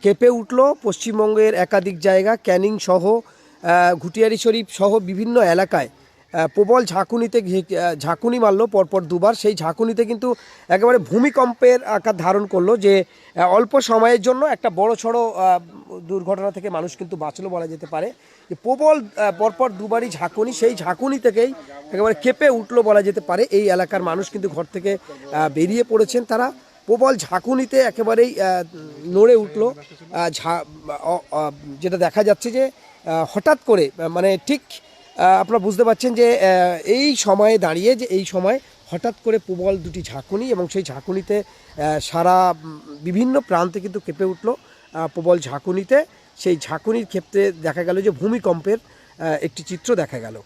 কেঁপে উঠল পশ্চিমবঙ্গের একাধিক জায়গা, ক্যানিং সহ ঘুটিয়ারি শরীফ সহ বিভিন্ন এলাকায় প্রবল ঝাঁকুনিতে ঝাঁকুনি মারলো পরপর দুবার। সেই ঝাঁকুনিতে কিন্তু একেবারে ভূমিকম্পের আকার ধারণ করলো, যে অল্প সময়ের জন্য একটা বড় সড়ো দুর্ঘটনা থেকে মানুষ কিন্তু বাঁচলো বলা যেতে পারে। যে প্রবল পরপর দুবারই ঝাঁকুনি, সেই ঝাঁকুনি থেকেই একেবারে কেঁপে উঠলো বলা যেতে পারে। এই এলাকার মানুষ কিন্তু ঘর থেকে বেরিয়ে পড়েছেন, তারা প্রবল ঝাঁকুনিতে একেবারেই নড়ে উঠলো। যেটা দেখা যাচ্ছে যে হঠাৎ করে মানে ঠিক আপনারা বুঝতে পারছেন যে এই সময়ে দাঁড়িয়ে যে এই সময় হঠাৎ করে প্রবল দুটি ঝাঁকুনি, এবং সেই ঝাঁকুনিতে সারা বিভিন্ন প্রান্তে কিন্তু কেঁপে উঠলো প্রবল ঝাঁকুনিতে। সেই ঝাঁকুনির ক্ষেত্রে দেখা গেল যে ভূমিকম্পের একটি চিত্র দেখা গেল।